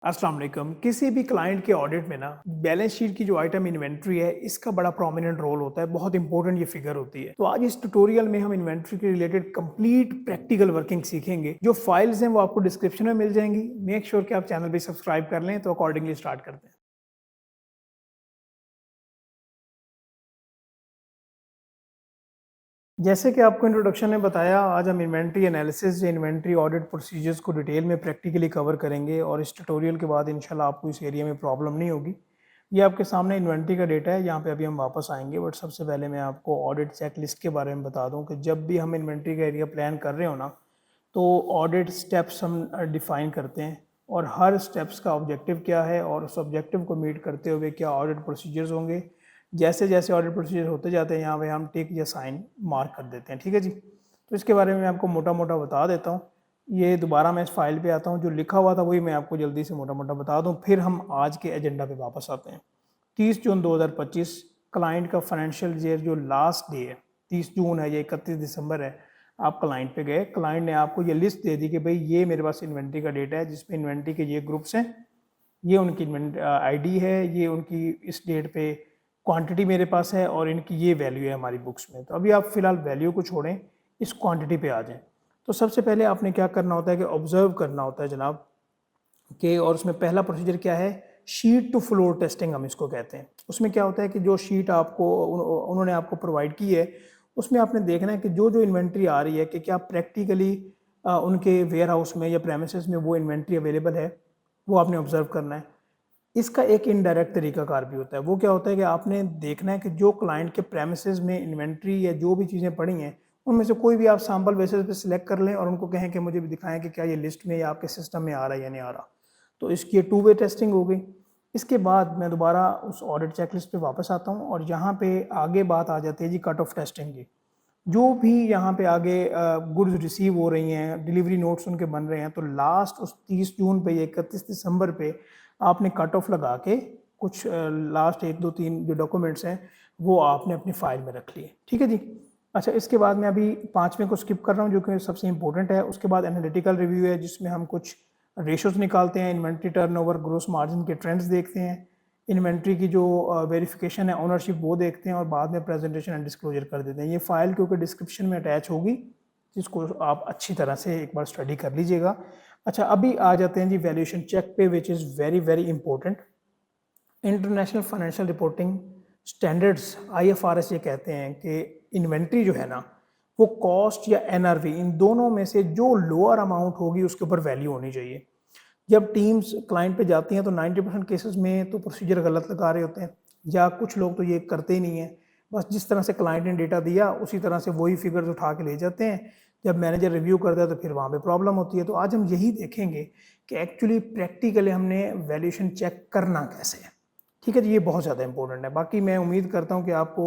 अस्सलाम वालेकुम। किसी भी क्लाइंट के ऑडिट में ना बैलेंस शीट की जो आइटम इन्वेंट्री है इसका बड़ा प्रोमिनेंट रोल होता है। बहुत इंपॉर्टेंट ये फिगर होती है। तो आज इस ट्यूटोरियल में हम इन्वेंट्री के रिलेटेड कंप्लीट प्रैक्टिकल वर्किंग सीखेंगे। जो फाइल्स हैं वो आपको डिस्क्रिप्शन में मिल जाएंगी। मेक श्योर कि आप चैनल भी सब्सक्राइब कर लें। तो अकॉर्डिंगली स्टार्ट करते हैं। जैसे कि आपको इंट्रोडक्शन में बताया, आज हम इन्वेंट्री एनालिसिस या इन्वेंट्री ऑडिट प्रोसीजर्स को डिटेल में प्रैक्टिकली कवर करेंगे और इस ट्यूटोरियल के बाद इंशाल्लाह आपको इस एरिया में प्रॉब्लम नहीं होगी। ये आपके सामने इन्वेंट्री का डेटा है, यहाँ पे अभी हम वापस आएंगे। बट सबसे पहले मैं आपको ऑडिट चेक लिस्ट के बारे में बता दूँ कि जब भी हम इन्वेंट्री का एरिया प्लान कर रहे हो ना, तो ऑडिट स्टेप्स हम डिफाइन करते हैं और हर स्टेप्स का ऑब्जेक्टिव क्या है और उस ऑब्जेक्टिव को मीट करते हुए क्या ऑडिट प्रोसीजर्स होंगे। जैसे जैसे ऑडिट प्रोसीजर होते जाते हैं यहाँ पे हम टिक या साइन मार्क कर देते हैं। ठीक है जी। तो इसके बारे में मैं आपको मोटा मोटा बता देता हूँ। ये दोबारा मैं इस फाइल पे आता हूँ, जो लिखा हुआ था वही मैं आपको जल्दी से मोटा मोटा बता दूँ, फिर हम आज के एजेंडा पे वापस आते हैं। 30 जून 2025 क्लाइंट का फाइनेंशियल ईयर जो लास्ट डे है, 30 जून है या 31 दिसंबर है। आप क्लाइंट पे गए, क्लाइंट ने आपको ये लिस्ट दे दी कि भाई ये मेरे पास इन्वेंट्री का डेटा है जिसमें इन्वेंट्री के ये ग्रुप्स हैं, ये उनकी आईडी है, ये उनकी इस डेट पे क्वांटिटी मेरे पास है और इनकी ये वैल्यू है हमारी बुक्स में। तो अभी आप फिलहाल वैल्यू को छोड़ें, इस क्वांटिटी पे आ जाएं। तो सबसे पहले आपने क्या करना होता है कि ऑब्जर्व करना होता है जनाब कि, और उसमें पहला प्रोसीजर क्या है, शीट टू फ्लोर टेस्टिंग हम इसको कहते हैं। उसमें क्या होता है कि जो शीट आपको उन्होंने आपको प्रोवाइड की है, उसमें आपने देखना है कि जो जो इन्वेंट्री आ रही है कि क्या प्रैक्टिकली उनके वेयर हाउस में या प्रेमिसेस में वो इन्वेंट्री अवेलेबल है, वो आपने ऑब्जर्व करना है। इसका एक इनडायरेक्ट तरीकाकार भी होता है। वो क्या होता है कि आपने देखना है कि जो क्लाइंट के प्रेमिसेस में इन्वेंट्री या जो भी चीज़ें पड़ी हैं, उनमें से कोई भी आप सैम्पल बेसिस पे सिलेक्ट कर लें और उनको कहें कि मुझे भी दिखाएं कि क्या ये लिस्ट में या आपके सिस्टम में आ रहा है या नहीं आ रहा। तो इसकी ये टू वे टेस्टिंग हो गई। इसके बाद मैं दोबारा उस ऑडिट चेकलिस्ट पे वापस आता हूँ और यहाँ पे आगे बात आ जाती है जी कट ऑफ टेस्टिंग की। जो भी यहाँ पे आगे गुड्स रिसीव हो रही हैं, डिलीवरी नोट्स उनके बन रहे हैं, तो लास्ट उस 30 जून पे या 31 दिसंबर पे आपने कट ऑफ लगा के कुछ लास्ट 1 2 3 जो डॉक्यूमेंट्स हैं वो आपने अपनी फाइल में रख लिए। ठीक है जी। अच्छा, इसके बाद मैं अभी पाँचवें को स्किप कर रहा हूँ जो कि सबसे इंपॉर्टेंट है। उसके बाद एनालिटिकल रिव्यू है जिसमें हम कुछ रेशोज निकालते हैं, इन्वेंट्री टर्नओवर, ग्रोस मार्जिन के ट्रेंड्स देखते हैं, इन्वेंट्री की जो वेरिफिकेशन है, ओनरशिप, वो देखते हैं और बाद में प्रेजेंटेशन एंड डिस्क्लोजर कर देते हैं। ये फाइल क्योंकि डिस्क्रिप्शन में अटैच होगी, जिसको आप अच्छी तरह से एक बार स्टडी कर लीजिएगा। अच्छा, अभी आ जाते हैं जी वैल्यूएशन चेक पे, which is very very important. International financial reporting standards IFRS ये कहते हैं कि इन्वेंट्री जो है ना, वो कॉस्ट या NRV इन दोनों में से जो लोअर अमाउंट होगी उसके ऊपर वैल्यू होनी चाहिए। जब टीम्स क्लाइंट पे जाती हैं तो 90% केसेस में तो प्रोसीजर गलत लगा रहे होते हैं, या कुछ लोग तो ये करते ही नहीं हैं। बस जिस तरह से क्लाइंट ने डेटा दिया उसी तरह से वही फिगर्स उठा के ले जाते हैं। जब मैनेजर रिव्यू करता है तो फिर वहाँ पे प्रॉब्लम होती है। तो आज हम यही देखेंगे कि एक्चुअली प्रैक्टिकली हमने वैल्यूएशन चेक करना कैसे है। ठीक है जी, ये बहुत ज़्यादा इंपॉर्टेंट है। बाकी मैं उम्मीद करता हूँ कि आपको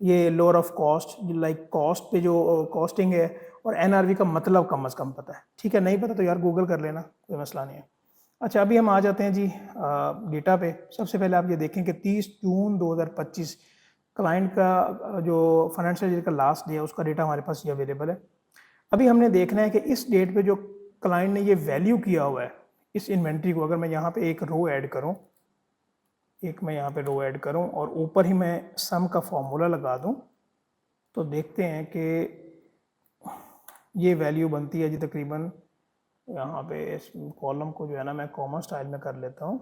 ये lower of cost, like cost पे जो कॉस्टिंग है, और NRV का मतलब कम अज़ कम पता है। ठीक है, नहीं पता तो यार गूगल कर लेना, कोई मसला नहीं है। अच्छा, अभी हम आ जाते हैं जी डेटा पे। सबसे पहले आप ये देखें कि 30 जून 2025 क्लाइंट का जो फाइनेंशियल ईयर का लास्ट डे है उसका डेटा हमारे पास ये अवेलेबल है। अभी हमने देखना है कि इस डेट पे जो क्लाइंट ने ये वैल्यू किया हुआ है इस इन्वेंट्री को, अगर मैं यहाँ पे एक रो ऐड करूँ, और ऊपर ही मैं सम का फॉर्मूला लगा दूँ, तो देखते हैं कि ये वैल्यू बनती है जी तकरीबन, यहाँ पे इस कॉलम को जो है ना मैं कॉमा स्टाइल में कर लेता हूँ,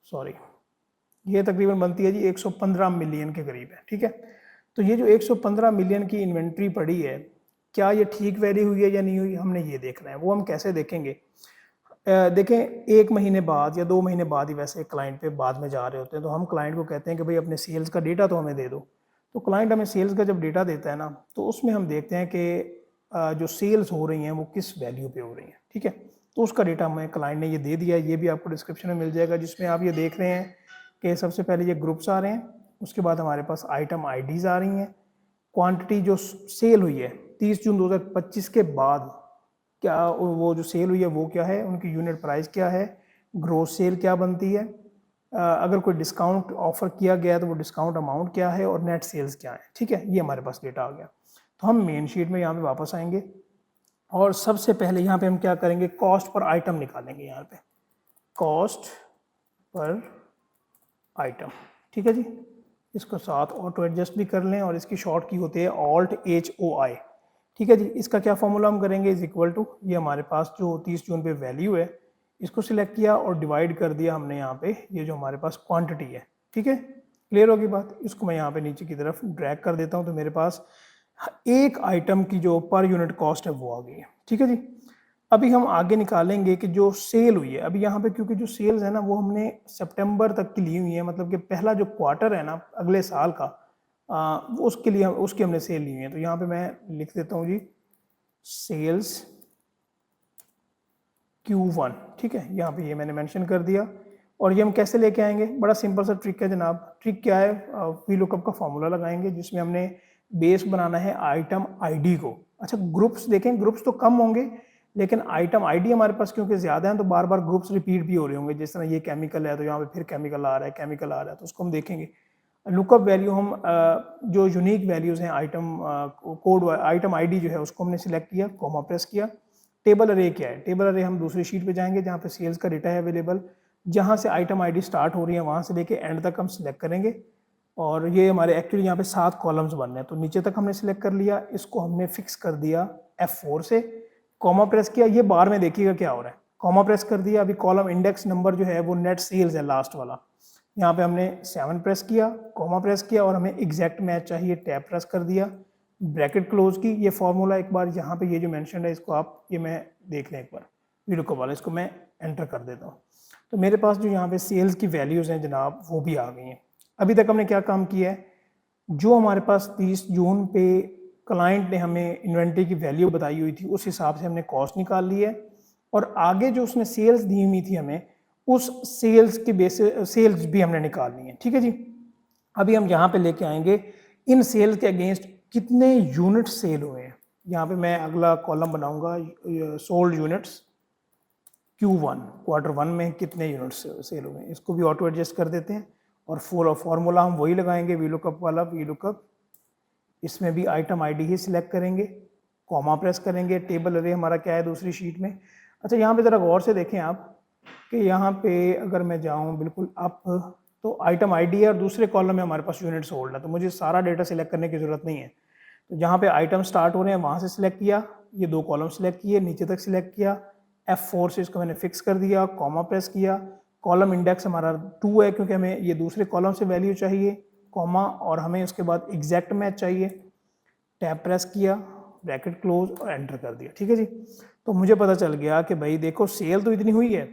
सॉरी, ये तकरीबन बनती है जी 115 मिलियन के करीब है। ठीक है, तो ये जो 115 मिलियन की इन्वेंट्री पड़ी है, क्या ये ठीक वैल्यू हुई है या नहीं हुई, हमने ये देखना है। वो हम कैसे देखेंगे, देखें 1 महीने बाद या 2 महीने बाद ही वैसे क्लाइंट पे बाद में जा रहे होते हैं, तो हम क्लाइंट को कहते हैं कि भाई अपने सेल्स का डेटा तो हमें दे दो। तो क्लाइंट हमें सेल्स का जब डेटा देता है ना, तो उसमें हम देखते हैं कि जो सेल्स हो रही हैं वो किस वैल्यू पे हो रही हैं। ठीक है, तो उसका डेटा हमें क्लाइंट ने ये दे दिया है। ये भी आपको डिस्क्रिप्शन में मिल जाएगा, जिसमें आप ये देख रहे हैं कि सबसे पहले ये ग्रुप्स आ रहे हैं, उसके बाद हमारे पास आइटम IDs आ रही हैं, क्वांटिटी जो सेल हुई है 30 जून 2025 के बाद, क्या वो जो सेल हुई है वो क्या है, उनकी यूनिट प्राइस क्या है, ग्रोस सेल क्या बनती है, अगर कोई डिस्काउंट ऑफर किया गया है तो वो डिस्काउंट अमाउंट क्या है, और नेट सेल्स क्या है। ठीक है, ये हमारे पास डेटा आ गया। तो हम मेन शीट में यहाँ पे वापस आएंगे। और सबसे पहले यहाँ पे हम क्या करेंगे, कॉस्ट पर आइटम निकालेंगे, यहाँ पे कॉस्ट पर आइटम, ठीक है जी। इसको साथ ऑटो एडजस्ट भी कर लें और इसकी शॉर्ट की होती है Alt-HOI, ठीक है जी। इसका क्या फॉर्मूला हम करेंगे, इज इक्वल टू, ये हमारे पास जो 30 जून पे वैल्यू है इसको सिलेक्ट किया और डिवाइड कर दिया हमने यहाँ पे ये जो हमारे पास क्वांटिटी है, ठीक है। क्लियर होगी बात। इसको मैं यहाँ पे नीचे की तरफ ड्रैग कर देता हूँ तो मेरे पास एक आइटम की जो पर यूनिट कॉस्ट है वो आ गई है, ठीक है जी। अभी हम आगे निकालेंगे कि जो सेल हुई है, अभी यहाँ पे क्योंकि जो सेल्स है ना वो हमने सितंबर तक की ली हुई है, मतलब कि पहला जो क्वार्टर है ना अगले साल का, वो उसके लिए उसकी हमने सेल ली हुई है। तो यहाँ पे मैं लिख देता हूँ जी सेल्स Q1, ठीक है। यहाँ पे ये मैंने मेंशन कर दिया। और ये हम कैसे लेके आएंगे, बड़ा सिंपल सा ट्रिक है जनाब। ट्रिक क्या है, वी लुकअप का फॉर्मूला लगाएंगे जिसमें हमने बेस बनाना है आइटम आईडी को। अच्छा, ग्रुप्स देखें, ग्रुप्स तो कम होंगे लेकिन आइटम आईडी हमारे पास क्योंकि ज़्यादा है तो बार बार ग्रुप्स रिपीट भी हो रहे होंगे। जिस तरह ये केमिकल है तो यहाँ पे फिर केमिकल आ रहा है, केमिकल आ रहा है, तो उसको हम देखेंगे। लुकअप वैल्यू हम जो यूनिक वैल्यूज़ हैं आइटम कोड आइटम आईडी जो है उसको हमने सिलेक्ट किया, कॉमा प्रेस किया। टेबल अरे क्या है, टेबल अरे हम दूसरी शीट पे जाएंगे जहाँ पे सेल्स का डेटा है अवेलेबल, जहाँ से आइटम आईडी स्टार्ट हो रही है वहाँ से लेके एंड तक हम सिलेक्ट करेंगे। और ये हमारे एक्चुअली यहाँ पे 7 कॉलम्स बनने हैं, तो नीचे तक हमने सिलेक्ट कर लिया। इसको हमने फिक्स कर दिया F4 से, कॉमा प्रेस किया। ये बार में देखिएगा क्या हो रहा है, कॉमा प्रेस कर दिया। अभी कॉलम इंडेक्स नंबर जो है वो नेट सेल्स है लास्ट वाला, यहाँ पे हमने 7 प्रेस किया, कॉमा प्रेस किया और हमें एग्जैक्ट मैच चाहिए, टैब प्रेस कर दिया, ब्रैकेट क्लोज की। ये फॉर्मूला एक बार यहाँ पे ये जो मेंशन है इसको आप ये मैं देख लें एक बार, वीडियो को वाला इसको मैं एंटर कर देता हूँ। तो मेरे पास जो यहाँ पे सेल्स की वैल्यूज़ हैं जनाब वो भी आ गई हैं। अभी तक हमने क्या काम किया है, जो हमारे पास 30 जून पे क्लाइंट ने हमें इन्वेंट्री की वैल्यू बताई हुई थी उस हिसाब से हमने कॉस्ट निकाल ली है। और आगे जो उसने सेल्स दी हुई थी हमें, उस सेल्स के बेसिस सेल्स भी हमने निकाल ली है, ठीक है जी। अभी हम यहाँ पे लेके आएंगे इन सेल्स के अगेंस्ट कितने यूनिट सेल हुए हैं। यहाँ पे मैं अगला कॉलम बनाऊंगा सोल्ड यूनिट्स Q1, क्वार्टर 1 में कितने यूनिट्स सेल हुए हैं, इसको भी ऑटो एडजस्ट कर देते हैं। और फॉर्मूला हम वही लगाएंगे वी लुकअप वाला, वी लुकअप। इसमें भी आइटम आईडी ही सिलेक्ट करेंगे, कॉमा प्रेस करेंगे, टेबल अरे हमारा क्या है दूसरी शीट में। अच्छा, यहाँ पे ज़रा गौर से देखें आप कि यहाँ पे अगर मैं जाऊँ बिल्कुल अप तो आइटम आईडी है और दूसरे कॉलम में हमारे पास यूनिट्स होल्ड है, तो मुझे सारा डेटा सिलेक्ट करने की ज़रूरत नहीं है। तो जहाँ पे आइटम स्टार्ट हो रहे हैं वहाँ से सिलेक्ट किया, ये 2 कॉलम सिलेक्ट किए, नीचे तक सिलेक्ट किया, F4 से इसको मैंने फिक्स कर दिया, कॉमा प्रेस किया। कॉलम इंडेक्स हमारा 2 है क्योंकि हमें ये दूसरे कॉलम से वैल्यू चाहिए, कॉमा, और हमें उसके बाद एग्जैक्ट मैच चाहिए, टैब प्रेस किया, ब्रैकेट क्लोज और एंटर कर दिया, ठीक है जी। तो मुझे पता चल गया कि भाई देखो सेल तो इतनी हुई है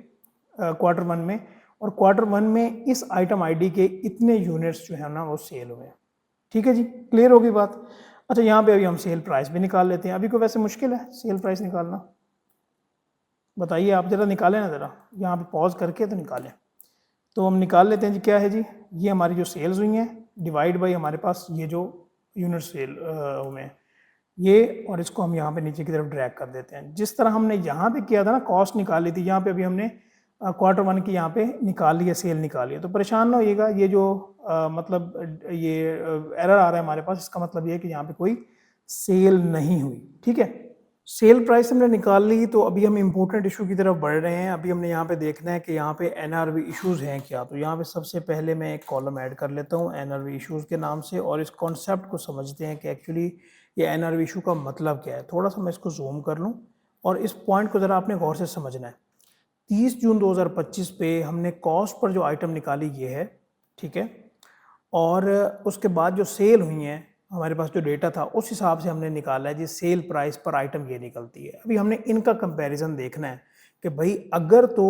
क्वार्टर 1 में, और क्वार्टर 1 में इस आइटम आईडी के इतने यूनिट्स जो है ना वो सेल हुए हैं, ठीक है जी। क्लियर होगी बात। अच्छा, यहाँ पे अभी हम सेल प्राइस भी निकाल लेते हैं। अभी को वैसे मुश्किल है सेल प्राइस निकालना, बताइए आप ज़रा निकालें ना, ज़रा यहाँ पे पॉज करके तो निकालें। तो हम निकाल लेते हैं जी, क्या है जी, ये हमारी जो सेल्स हुई हैं डिवाइड बाई हमारे पास ये जो यूनिट सेल हुए हैं ये, और इसको हम यहाँ पे नीचे की तरफ ड्रैग कर देते हैं। जिस तरह हमने यहाँ पे किया था ना, कॉस्ट निकाली थी, यहाँ पे अभी हमने क्वार्टर 1 की यहाँ पे निकाल लिया, सेल निकाली है। तो परेशान ना होइएगा, ये जो मतलब ये एरर आ रहा है हमारे पास, इसका मतलब ये है कि यहाँ पे कोई सेल नहीं हुई, ठीक है। सेल प्राइस हमने निकाल ली, तो अभी हम इम्पोर्टेंट इशू की तरफ बढ़ रहे हैं। अभी हमने यहाँ पे देखना है कि यहाँ पे एनआरवी इश्यूज हैं क्या। तो यहाँ पे सबसे पहले मैं एक कॉलम ऐड कर लेता हूँ एनआरवी इश्यूज के नाम से, और इस कॉन्सेप्ट को समझते हैं कि एक्चुअली ये एनआरवी इशू का मतलब क्या है। थोड़ा सा मैं इसको जूम कर लूँ और इस पॉइंट को ज़रा आपने गौर से समझना है। 30 जून 2025 पे हमने कॉस्ट पर जो आइटम निकाली ये है, ठीक है, और उसके बाद जो सेल हुई हैं हमारे पास जो डेटा था उस हिसाब से हमने निकाला है जी सेल प्राइस पर आइटम ये निकलती है। अभी हमने इनका कंपैरिजन देखना है कि भाई अगर तो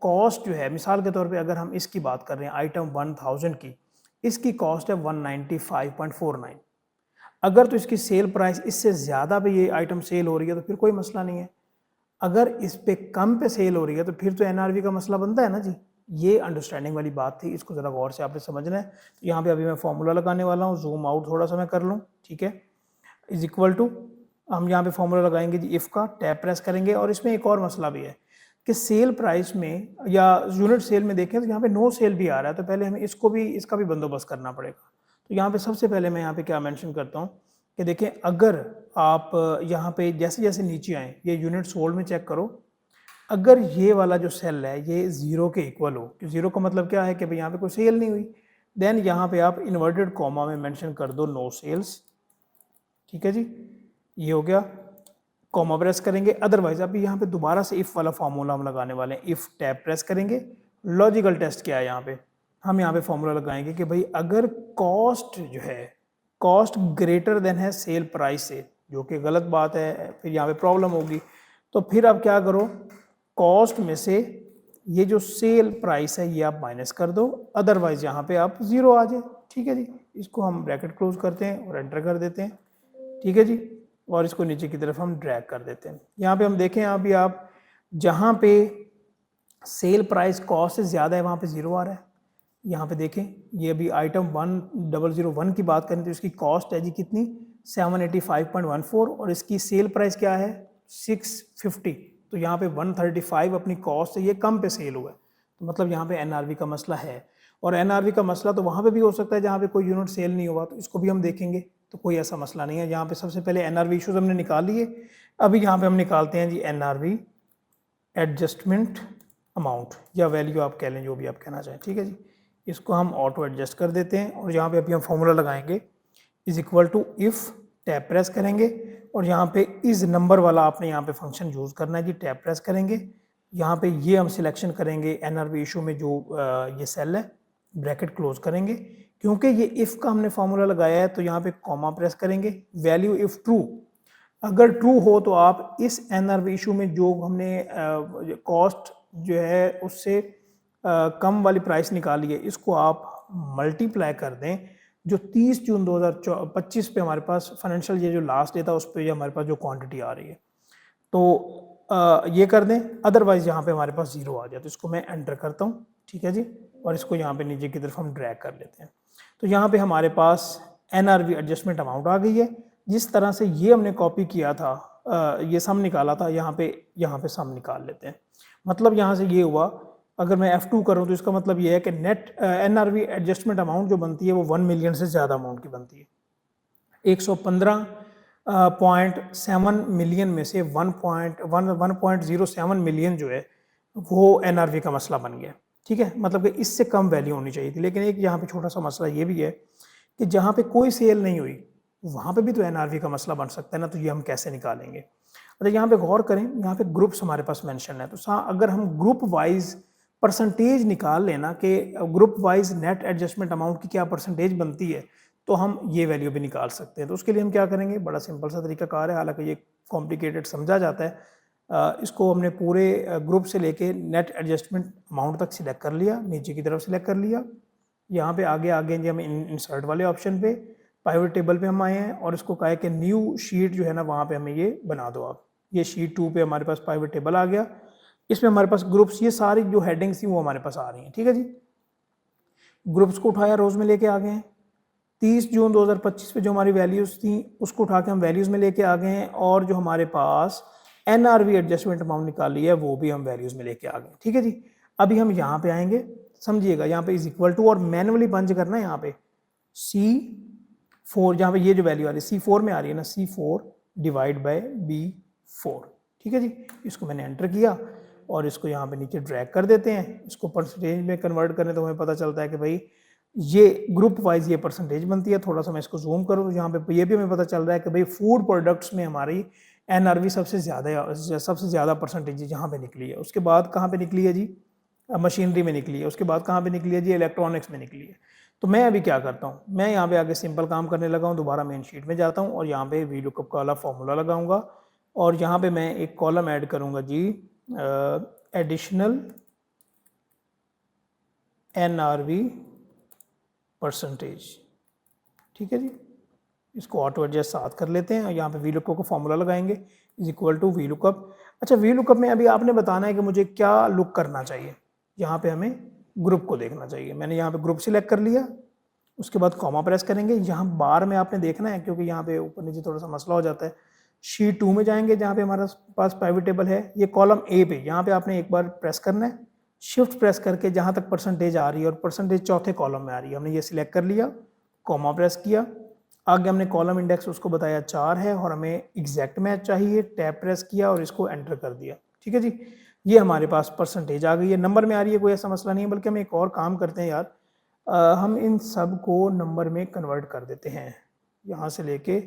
कॉस्ट जो है, मिसाल के तौर पे अगर हम इसकी बात कर रहे हैं आइटम 1000 की, इसकी कॉस्ट है 195.49। अगर तो इसकी सेल प्राइस इससे ज़्यादा पे ये आइटम सेल हो रही है तो फिर कोई मसला नहीं है। अगर इस पे कम पे सेल हो रही है तो फिर तो एनआरवी का मसला बनता है ना जी। ये अंडरस्टैंडिंग वाली बात थी, इसको ज़रा गौर से आपने समझना है। तो यहाँ पे अभी मैं फॉर्मूला लगाने वाला हूँ, जूम आउट थोड़ा सा मैं कर लूँ, ठीक है। इज इक्वल टू, हम यहाँ पे फॉर्मूला लगाएंगे जी इफ़ का, टैब प्रेस करेंगे। और इसमें एक और मसला भी है कि सेल प्राइस में या यूनिट सेल में देखें तो यहाँ पे नो सेल भी आ रहा है, तो पहले हमें इसको भी, इसका भी बंदोबस्त करना पड़ेगा। तो यहाँ पे सबसे पहले मैं यहाँ पे क्या मेंशन करता हूँ कि देखें अगर आप यहाँ पे जैसे जैसे नीचे आए, ये यूनिट सोल्ड में चेक करो, अगर ये वाला जो सेल है ये 0 के इक्वल हो, कि 0 का मतलब क्या है कि भाई यहाँ पे कोई सेल नहीं हुई, देन यहाँ पे आप इन्वर्टेड कॉमा में मेंशन कर दो नो सेल्स। ठीक है जी, ये हो गया, कॉमा प्रेस करेंगे। अदरवाइज अभी यहाँ पे दोबारा से इफ वाला फॉर्मूला हम लगाने वाले हैं, इफ टैब प्रेस करेंगे। लॉजिकल टेस्ट क्या है यहाँ पे, हम यहाँ पे फॉर्मूला लगाएंगे कि भाई अगर कॉस्ट जो है, कॉस्ट ग्रेटर देन है सेल प्राइस से, जो कि गलत बात है, फिर यहाँ पे प्रॉब्लम होगी। तो फिर आप क्या करो, कॉस्ट में से ये जो सेल प्राइस है ये आप माइनस कर दो, अदरवाइज यहाँ पे आप 0 आ जाए। ठीक है जी, इसको हम ब्रैकेट क्लोज करते हैं और एंटर कर देते हैं। ठीक है जी, और इसको नीचे की तरफ हम ड्रैग कर देते हैं। यहाँ पे हम देखें, अभी आप जहाँ पे सेल प्राइस कॉस्ट से ज़्यादा है वहाँ पे 0 आ रहा है। यहाँ पे देखें, ये अभी आइटम 1001 की बात करें तो इसकी कॉस्ट है जी कितनी, 785.14, और इसकी सेल प्राइस क्या है 650। तो यहाँ पे 135 अपनी कॉस्ट से ये कम पे सेल हुआ है, तो मतलब यहाँ पे एनआरवी का मसला है। और एनआरवी का मसला तो वहाँ पे भी हो सकता है जहाँ पे कोई यूनिट सेल नहीं हुआ, तो इसको भी हम देखेंगे। तो कोई ऐसा मसला नहीं है। यहाँ पे सबसे पहले एनआरवी इशूज हमने निकाल लिए, अभी यहाँ पे हम निकालते हैं जी एनआरवी एडजस्टमेंट अमाउंट, या वैल्यू आप कह लें, जो भी आप कहना चाहें। ठीक है जी, इसको हम ऑटो एडजस्ट कर देते हैं, और यहाँ पे अभी हम फॉर्मूला लगाएंगे, is equal to if, tab press करेंगे, और यहाँ पे इस नंबर वाला आपने यहाँ पे फंक्शन यूज़ करना है जी। टैब प्रेस करेंगे, यहाँ पे ये हम सिलेक्शन करेंगे एनआरवी इशू में जो ये सेल है, ब्रैकेट क्लोज करेंगे। क्योंकि ये इफ़ का हमने फॉर्मूला लगाया है तो यहाँ पे कॉमा प्रेस करेंगे, वैल्यू इफ़ ट्रू, अगर ट्रू हो तो आप इस एनआरवी इशू में जो हमने कॉस्ट जो है उससे कम वाली प्राइस निकाली है, इसको आप मल्टीप्लाई कर दें जो 30 जून 2025 पे हमारे पास फाइनेंशियल ये जो लास्ट डे था उस पर हमारे पास जो क्वांटिटी आ रही है, तो ये कर दें। अदरवाइज यहाँ पे हमारे पास 0 आ जाए, तो इसको मैं एंटर करता हूँ। ठीक है जी, और इसको यहाँ पे नीचे की तरफ हम ड्रैग कर लेते हैं। तो यहाँ पे हमारे पास एनआरवी एडजस्टमेंट अमाउंट आ गई है। जिस तरह से ये हमने कॉपी किया था, ये सम निकाला था, यहाँ पे सम निकाल लेते हैं। मतलब यहाँ से ये हुआ, अगर मैं F2 करूँ तो इसका मतलब ये है कि नेट एनआरवी एडजस्टमेंट अमाउंट जो बनती है वो 1 मिलियन से ज़्यादा अमाउंट की बनती है। 115.7 मिलियन में से 1.07 मिलियन जो है वो एनआरवी का मसला बन गया। ठीक है, मतलब कि इससे कम वैल्यू होनी चाहिए थी। लेकिन एक यहाँ पे छोटा सा मसला ये भी है कि जहाँ पे कोई सेल नहीं हुई वहाँ पे भी तो एनआरवी का मसला बन सकता है ना, तो ये हम कैसे निकालेंगे। अच्छा, यहाँ पे गौर करें, यहाँ पे ग्रुप्स हमारे पास मेंशन है, तो अगर हम ग्रुप वाइज परसेंटेज निकाल लेना कि group wise net adjustment amount की क्या परसेंटेज बनती है, तो हम ये वैल्यू भी निकाल सकते हैं। तो उसके लिए हम क्या करेंगे, बड़ा सिंपल सा तरीकाकार है, हालांकि ये कॉम्प्लिकेटेड समझा जाता है। इसको हमने पूरे ग्रुप से लेके नेट एडजस्टमेंट अमाउंट तक सिलेक्ट कर लिया, नीचे की तरफ सिलेक्ट कर लिया। यहाँ पे आगे जी हम इंसर्ट वाले ऑप्शन पे पाइवट टेबल पे हम आए हैं, और इसको कहा है कि न्यू शीट जो है ना वहाँ पे हमें ये बना दो आप। ये शीट 2 पे हमारे पास पाइवट टेबल आ गया, इसमें हमारे पास ग्रुप्स, ये सारी जो हेडिंग्स थी वो हमारे पास आ रही हैं। ठीक है जी, ग्रुप्स को उठाया, रोज में लेके आ गए हैं। 30 जून 2025 पे जो हमारी वैल्यूज़ थी उसको उठा के हम वैल्यूज़ में लेके आ गए हैं, और जो हमारे पास एनआरवी एडजस्टमेंट अमाउंट निकाली है वो भी हम वैल्यूज़ में लेके आ गए। ठीक है जी, अभी हम यहाँ पे आएंगे, समझिएगा, यहाँ पे इज इक्वल टू, और मैनुअली पंच करना है यहाँ पे C4, जहाँ पे ये जो वैल्यू आ रही है C4 में आ रही है ना, C4 डिवाइड बाय B4। ठीक है जी, इसको मैंने एंटर किया और इसको यहाँ पे नीचे ड्रैग कर देते हैं। इसको परसेंटेज में कन्वर्ट करें तो हमें पता चलता है कि भाई ये ग्रुप वाइज ये परसेंटेज बनती है। थोड़ा सा मैं इसको जूम करूँ तो यहाँ पे ये भी हमें पता चल रहा है कि भाई फूड प्रोडक्ट्स में हमारी एनआरवी सबसे ज़्यादा परसेंटेज यहाँ पे निकली है। उसके बाद कहाँ पे निकली है जी, मशीनरी में निकली है। उसके बाद कहाँ पे निकली है जी, इलेक्ट्रॉनिक्स में निकली है। तो मैं अभी क्या करता हूँ, मैं यहाँ पे आगे सिंपल काम करने लगा हूँ, दोबारा मेन शीट में जाता हूँ और यहाँ पे वी लुकअप का वाला फॉर्मूला लगाऊंगा, और यहाँ पे मैं एक कॉलम ऐड करूँगा जी, एडिशनल एनआरवी परसेंटेज। ठीक है जी, इसको ऑटो एडजस्ट साथ कर लेते हैं और यहाँ पे वी लुकअप का फॉर्मूला लगाएंगे, is equal to V lookup. अच्छा, वी लुकअप में अभी आपने बताना है कि मुझे क्या लुक करना चाहिए। यहाँ पे हमें ग्रुप को देखना चाहिए। मैंने यहाँ पे ग्रुप सिलेक्ट कर लिया, उसके बाद कॉमा प्रेस करेंगे। यहाँ बार में आपने देखना है क्योंकि यहाँ पे ऊपर नीचे थोड़ा सा मसला हो जाता है। शीट 2 में जाएंगे जहाँ पे हमारे पास प्राइवेट टेबल है, ये कॉलम ए पे, यहाँ पे आपने एक बार प्रेस करना है, शिफ्ट प्रेस करके जहाँ तक परसेंटेज आ रही है, और परसेंटेज चौथे कॉलम में आ रही है, हमने ये सिलेक्ट कर लिया, कॉमा प्रेस किया, आगे हमने कॉलम इंडेक्स उसको बताया 4 है और हमें एग्जैक्ट मैच चाहिए, टैब प्रेस किया और इसको एंटर कर दिया। ठीक है जी, ये हमारे पास परसेंटेज आ गई है, नंबर में आ रही है, कोई ऐसा मसला नहीं है। बल्कि हम एक और काम करते हैं यार, हम इन सब को नंबर में कन्वर्ट कर देते हैं। यहाँ से लेके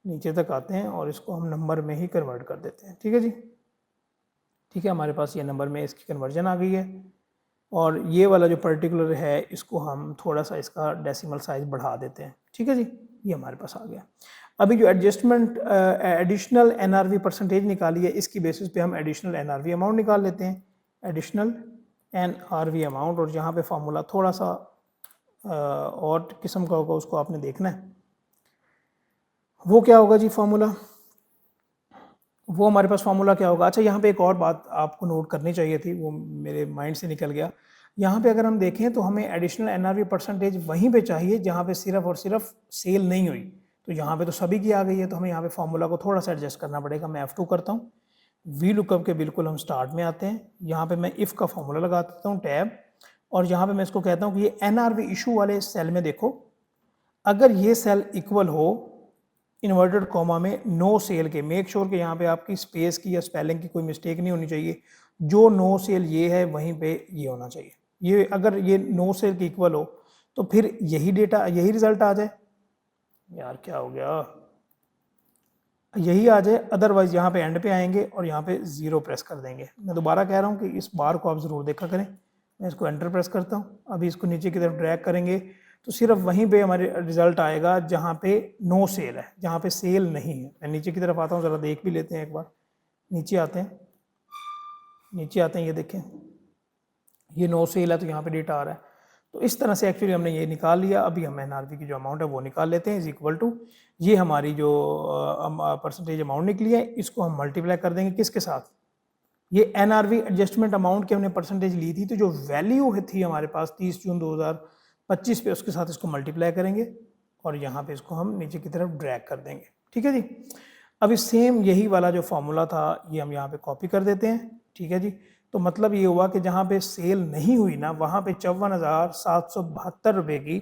नीचे तक आते हैं और इसको हम नंबर में ही कन्वर्ट कर देते हैं। ठीक है जी, ठीक है, हमारे पास ये नंबर में इसकी कन्वर्जन आ गई है। और ये वाला जो पर्टिकुलर है इसको हम थोड़ा सा इसका डेसिमल साइज बढ़ा देते हैं। ठीक है जी, ये हमारे पास आ गया। अभी जो एडजस्टमेंट एडिशनल एनआरवी परसेंटेज निकाली है, इसकी बेसिस पे हम एडिशनल एनआरवी अमाउंट निकाल लेते हैं। एडिशनल एनआरवी अमाउंट, और यहाँ पे फार्मूला थोड़ा सा और किस्म का होगा, उसको आपने देखना है। वो क्या होगा जी फार्मूला, वो हमारे पास फार्मूला क्या होगा। अच्छा, यहाँ पे एक और बात आपको नोट करनी चाहिए थी, वो मेरे माइंड से निकल गया। यहाँ पे अगर हम देखें तो हमें एडिशनल एनआरवी परसेंटेज वहीं पे चाहिए जहाँ पे सिर्फ और सिर्फ सेल नहीं हुई। तो यहाँ पे तो सभी की आ गई है, तो हमें यहाँ पे फार्मूला को थोड़ा सा एडजस्ट करना पड़ेगा। मैं F2 करता हूँ, वी लुकअप के बिल्कुल हम स्टार्ट में आते हैं। यहाँ पे मैं इफ़ का फार्मूला लगा देता हूँ, टैब, और यहाँ पे मैं इसको कहता हूँ कि ये एनआरवी इशू वाले सेल में देखो, अगर ये सेल इक्वल हो इन्वर्टेड कॉमा में नो सेल के, मेक श्योर के यहाँ पे आपकी स्पेस की या स्पेलिंग की कोई मिस्टेक नहीं होनी चाहिए। जो नो सेल ये है वहीं पे ये होना चाहिए। ये अगर ये नो सेल के इक्वल हो तो फिर यही डेटा, यही रिजल्ट आ जाए। यार क्या हो गया, यही आ जाए। अदरवाइज यहाँ पे एंड पे आएंगे और यहाँ पे 0 प्रेस कर देंगे। मैं दोबारा कह रहा हूँ कि इस बार को आप ज़रूर देखा करें। मैं इसको एंटर प्रेस करता हूँ, अभी इसको नीचे की तरफ ड्रैग करेंगे तो सिर्फ वहीं पे हमारे रिजल्ट आएगा जहाँ पे नो सेल है, जहाँ पे सेल नहीं है। मैं नीचे की तरफ आता हूँ, ज़रा देख भी लेते हैं एक बार। नीचे आते हैं, नीचे आते हैं, ये देखें ये नो सेल है तो यहाँ पे डेटा आ रहा है। तो इस तरह से एक्चुअली हमने ये निकाल लिया। अभी हम एनआरवी की जो अमाउंट है वो निकाल लेते हैं, इज इक्वल टू ये हमारी जो परसेंटेज अमाउंट निकली है, इसको हम मल्टीप्लाई कर देंगे किसके साथ, ये एनआरवी एडजस्टमेंट अमाउंट की हमने परसेंटेज ली थी, तो जो वैल्यू थी हमारे पास 30 जून 2025 पे, उसके साथ इसको मल्टीप्लाई करेंगे और यहाँ पे इसको हम नीचे की तरफ ड्रैग कर देंगे। ठीक है जी, अभी सेम यही वाला जो फॉर्मूला था ये हम यहाँ पे कॉपी कर देते हैं। ठीक है जी, तो मतलब ये हुआ कि जहाँ पे सेल नहीं हुई ना, वहाँ पे 54,772 रुपये की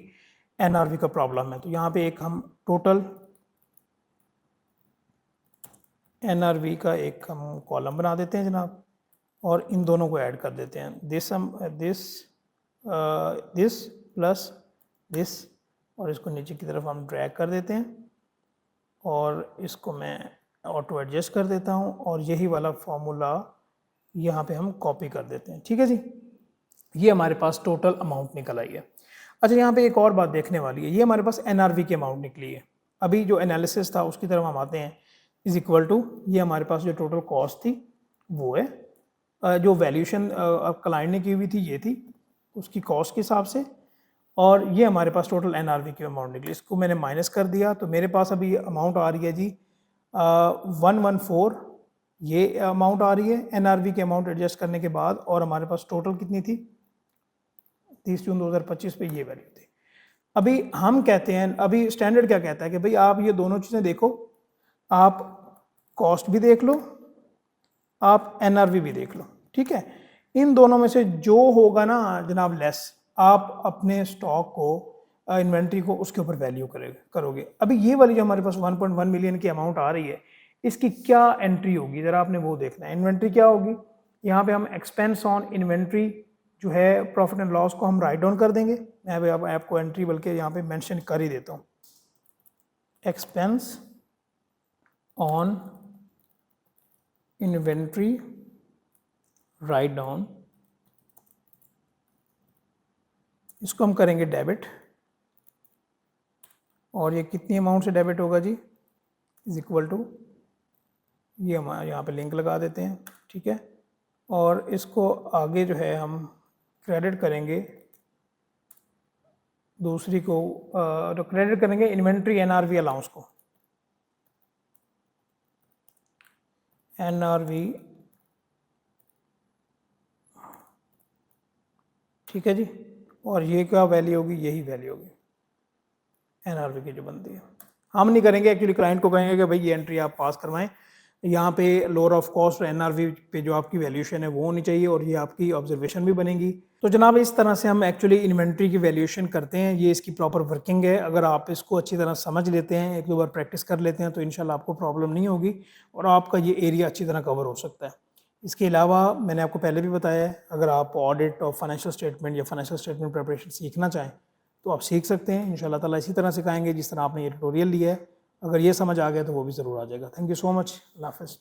एनआरवी का प्रॉब्लम है। तो यहाँ पे एक हम टोटल एनआरवी का एक हम कॉलम बना देते हैं जनाब, और इन दोनों को ऐड कर देते हैं। दिस प्लस दिस, और इसको नीचे की तरफ हम ड्रैग कर देते हैं और इसको मैं ऑटो एडजस्ट कर देता हूँ, और यही वाला फॉर्मूला यहाँ पे हम कॉपी कर देते हैं। ठीक है जी, ये हमारे पास टोटल अमाउंट निकल आई है। अच्छा, यहाँ पे एक और बात देखने वाली है, ये हमारे पास एनआरवी की अमाउंट निकली है। अभी जो एनालिसिस था उसकी तरफ हम आते हैं, इज इक्वल टू ये हमारे पास जो टोटल कॉस्ट थी वो है, जो वैल्यूशन क्लाइंट ने की हुई थी ये थी उसकी कॉस्ट के हिसाब से, और ये हमारे पास टोटल एनआरवी की अमाउंट निकली। इसको मैंने माइनस कर दिया तो मेरे पास अभी अमाउंट आ रही है जी 114, ये अमाउंट आ रही है एनआरवी के अमाउंट एडजस्ट करने के बाद। और हमारे पास टोटल कितनी थी 30 जून 2025 पे ये वैल्यू थी। अभी हम कहते हैं, अभी स्टैंडर्ड क्या कहता है कि भाई आप ये दोनों चीज़ें देखो, आप कॉस्ट भी देख लो, आप एनआरवी भी देख लो। ठीक है, इन दोनों में से जो होगा ना जनाब लेस, आप अपने स्टॉक को इन्वेंट्री को उसके ऊपर वैल्यू करोगे। अभी ये वाली जो हमारे पास 1.1 मिलियन की अमाउंट आ रही है, इसकी क्या एंट्री होगी ज़रा आपने वो देखना है। इन्वेंट्री क्या होगी, यहाँ पे हम एक्सपेंस ऑन इन्वेंट्री जो है प्रॉफिट एंड लॉस को हम राइट डाउन कर देंगे। मैं आपको एंट्री बल्कि यहाँ पे मेंशन कर ही देता हूँ, expense on inventory write down, इसको हम करेंगे डेबिट, और ये कितनी अमाउंट से डेबिट होगा जी, इज इक्वल टू ये हम यहाँ पे लिंक लगा देते हैं। ठीक है, और इसको आगे जो है हम क्रेडिट करेंगे दूसरी को, तो क्रेडिट करेंगे इन्वेंट्री एनआरवी अलाउंस को, एनआरवी। ठीक है जी, और ये क्या वैल्यू होगी, यही वैल्यू होगी एनआरवी की जो बनती है। हम नहीं करेंगे एक्चुअली, क्लाइंट को कहेंगे कि भाई ये एंट्री आप पास करवाएं, यहाँ पे लोअर ऑफ कॉस्ट और एनआरवी पे जो आपकी वैल्यूएशन है वो होनी चाहिए और ये आपकी ऑब्जर्वेशन भी बनेगी। तो जनाब इस तरह से हम एक्चुअली इन्वेंट्री की वैल्यूएशन करते हैं, ये इसकी प्रॉपर वर्किंग है। अगर आप इसको अच्छी तरह समझ लेते हैं, एक दो बार प्रैक्टिस कर लेते हैं तो इंशाल्लाह आपको प्रॉब्लम नहीं होगी और आपका ये एरिया अच्छी तरह कवर हो सकता है। इसके अलावा मैंने आपको पहले भी बताया है, अगर आप ऑडिट और फाइनेंशियल स्टेटमेंट या फाइनेंशियल स्टेटमेंट प्रिपरेशन सीखना चाहें तो आप सीख सकते हैं। इंशाल्लाह ताला इसी तरह सिखाएंगे जिस तरह आपने ये ट्यूटोरियल लिया है। अगर ये समझ आ गया तो वो भी ज़रूर आ जाएगा। Thank you so much. अल्लाह हाफ़िज़।